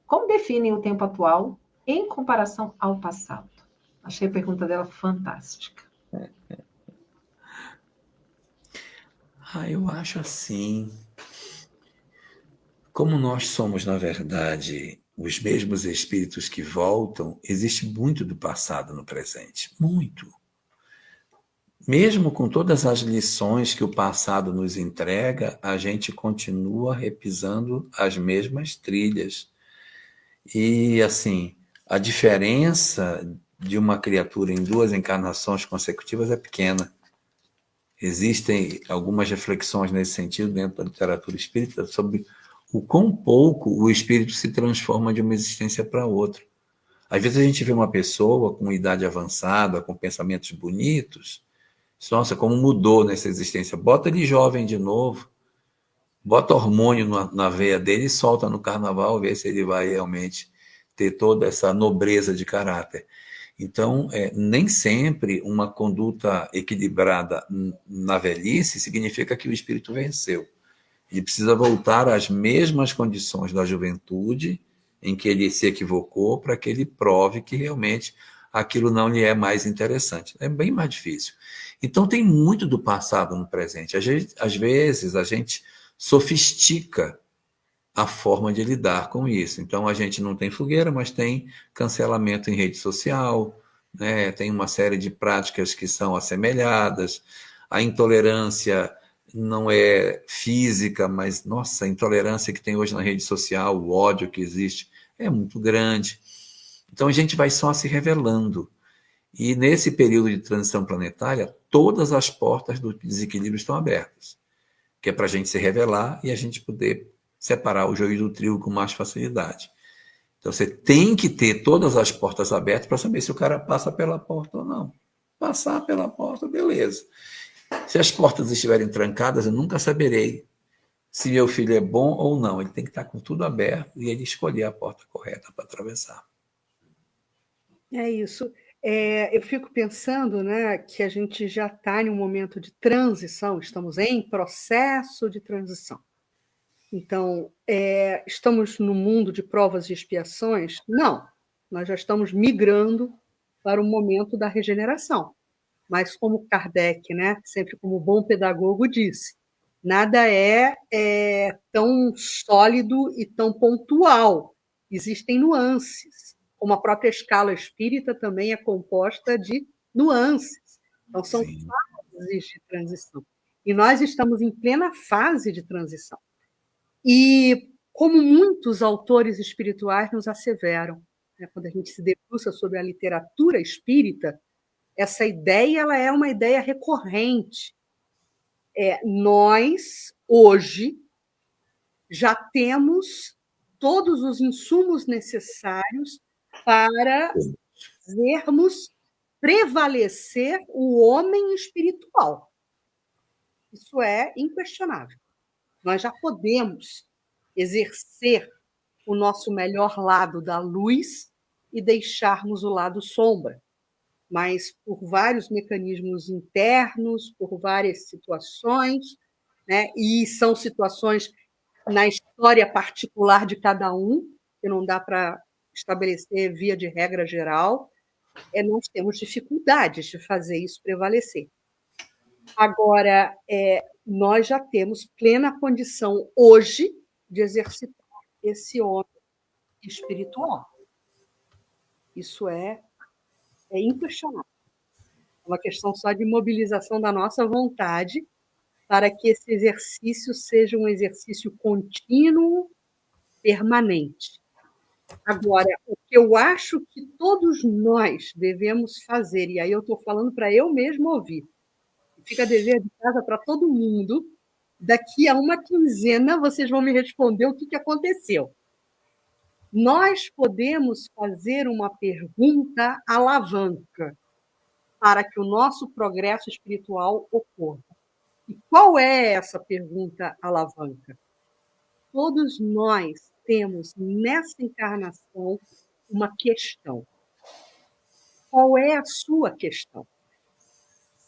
Como definem o tempo atual em comparação ao passado? Achei a pergunta dela fantástica. Eu acho assim. Como nós somos, na verdade, os mesmos espíritos que voltam, existe muito do passado no presente. Muito. Mesmo com todas as lições que o passado nos entrega, a gente continua repisando as mesmas trilhas. E, assim, a diferença de uma criatura em duas encarnações consecutivas é pequena. Existem algumas reflexões nesse sentido dentro da literatura espírita sobre o quão pouco o espírito se transforma de uma existência para outra. Às vezes a gente vê uma pessoa com idade avançada, com pensamentos bonitos, nossa, como mudou nessa existência. Bota ele jovem de novo, bota hormônio na veia dele e solta no carnaval, vê se ele vai realmente ter toda essa nobreza de caráter. Então, nem sempre uma conduta equilibrada na velhice significa que o espírito venceu. Ele precisa voltar às mesmas condições da juventude em que ele se equivocou para que ele prove que realmente aquilo não lhe é mais interessante. É bem mais difícil. Então, tem muito do passado no presente. Às vezes, a gente sofistica a forma de lidar com isso. Então, a gente não tem fogueira, mas tem cancelamento em rede social, né? Tem uma série de práticas que são assemelhadas. A intolerância não é física, mas, nossa, a intolerância que tem hoje na rede social, o ódio que existe, é muito grande. Então, a gente vai só se revelando. E nesse período de transição planetária, todas as portas do desequilíbrio estão abertas, que é para a gente se revelar e a gente poder separar o joio do trigo com mais facilidade. Então você tem que ter todas as portas abertas para saber se o cara passa pela porta ou não. Passar pela porta, beleza. Se as portas estiverem trancadas, eu nunca saberei se meu filho é bom ou não. Ele tem que estar com tudo aberto e ele escolher a porta correta para atravessar. É isso. Eu fico pensando, né, que a gente já está em um momento de transição, estamos em processo de transição. Então, estamos no mundo de provas e expiações? Não, nós já estamos migrando para o momento da regeneração. Mas como Kardec, né, sempre como bom pedagogo, disse, nada é tão sólido e tão pontual. Existem nuances, como a própria escala espírita também é composta de nuances. Então, são Sim. fases de transição. E nós estamos em plena fase de transição. E, como muitos autores espirituais nos asseveram, né, quando a gente se debruça sobre a literatura espírita, essa ideia ela é uma ideia recorrente. Nós, hoje, já temos todos os insumos necessários para vermos prevalecer o homem espiritual. Isso é inquestionável. Nós já podemos exercer o nosso melhor lado da luz e deixarmos o lado sombra. Mas por vários mecanismos internos, por várias situações, né? E são situações na história particular de cada um, que não dá para estabelecer via de regra geral, nós temos dificuldades de fazer isso prevalecer. Agora, nós já temos plena condição hoje de exercitar esse homem espiritual. Isso é inquestionável. É uma questão só de mobilização da nossa vontade para que esse exercício seja um exercício contínuo, permanente. Agora, o que eu acho que todos nós devemos fazer, e aí eu estou falando para eu mesmo ouvir, fica a dever de casa para todo mundo, daqui a uma quinzena vocês vão me responder o que aconteceu. Nós podemos fazer uma pergunta alavanca para que o nosso progresso espiritual ocorra. E qual é essa pergunta alavanca? Todos nós temos nessa encarnação uma questão. Qual é a sua questão?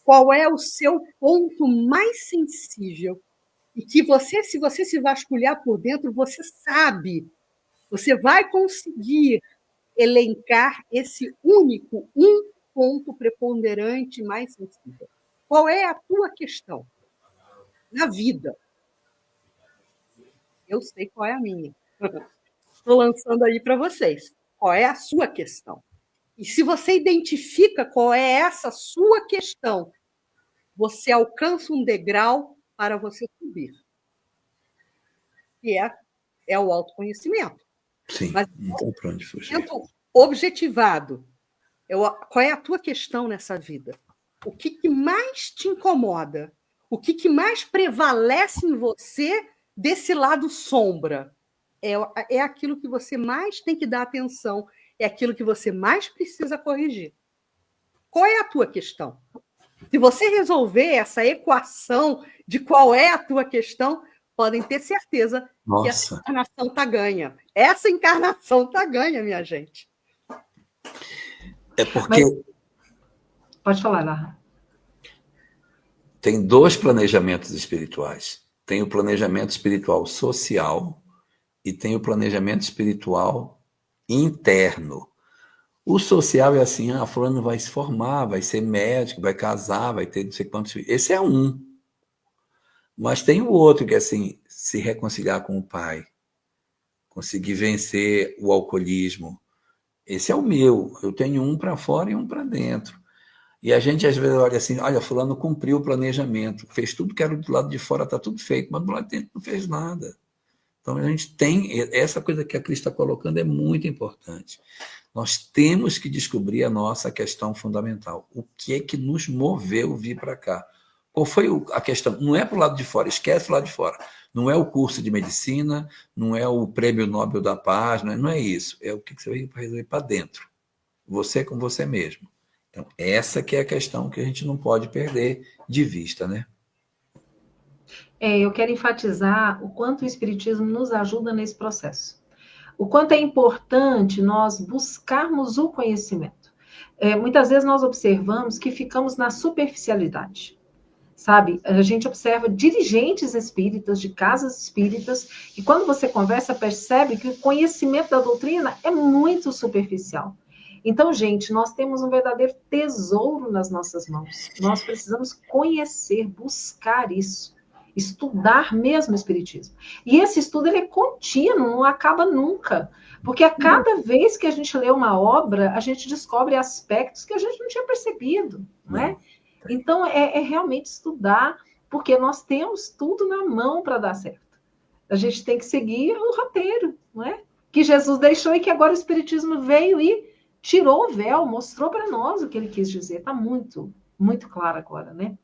Qual é o seu ponto mais sensível? E que você, se você se vasculhar por dentro, você sabe Você vai conseguir elencar esse único, um ponto preponderante mais sensível. Qual é a tua questão na vida? Eu sei qual é a minha. Estou lançando aí para vocês. Qual é a sua questão? E se você identifica qual é essa sua questão, você alcança um degrau para você subir. Que é o autoconhecimento. Sim, Mas não tem para onde fugir. Objetivado. Qual é a tua questão nessa vida? O que mais te incomoda? O que mais prevalece em você desse lado sombra? É aquilo que você mais tem que dar atenção, é aquilo que você mais precisa corrigir. Qual é a tua questão? Se você resolver essa equação de qual é a tua questão, podem ter certeza que essa encarnação está ganha. Essa encarnação está ganha, minha gente. É porque... Pode falar, Lara. Tem 2 planejamentos espirituais. Tem o planejamento espiritual social e tem o planejamento espiritual interno. O social é assim, fulano vai se formar, vai ser médico, vai casar, vai ter não sei quantos filhos. Esse é um. Mas tem o outro, que é assim, se reconciliar com o pai, conseguir vencer o alcoolismo. Esse é o meu. Eu tenho um para fora e um para dentro. E a gente às vezes olha assim, olha, fulano cumpriu o planejamento, fez tudo que era do lado de fora, está tudo feito, mas do lado de dentro não fez nada. Então a gente tem, essa coisa que a Cris está colocando é muito importante. Nós temos que descobrir a nossa questão fundamental. O que é que nos moveu vir para cá? Qual foi a questão? Não é para o lado de fora, esquece o lado de fora. Não é o curso de medicina, não é o prêmio Nobel da Paz, não é isso. É o que você veio para resolver para dentro. Você com você mesmo. Então, essa que é a questão que a gente não pode perder de vista, né? Eu quero enfatizar o quanto o Espiritismo nos ajuda nesse processo. O quanto é importante nós buscarmos o conhecimento. Muitas vezes nós observamos que ficamos na superficialidade. Sabe? A gente observa dirigentes espíritas, de casas espíritas, e quando você conversa, percebe que o conhecimento da doutrina é muito superficial. Então, gente, nós temos um verdadeiro tesouro nas nossas mãos. Nós precisamos conhecer, buscar isso, estudar mesmo o Espiritismo. E esse estudo ele é contínuo, não acaba nunca. Porque a cada vez que a gente lê uma obra, a gente descobre aspectos que a gente não tinha percebido, não é? Então, é realmente estudar, porque nós temos tudo na mão para dar certo. A gente tem que seguir o roteiro, não é? Que Jesus deixou e que agora o Espiritismo veio e tirou o véu, mostrou para nós o que ele quis dizer. Está muito, muito claro agora, né?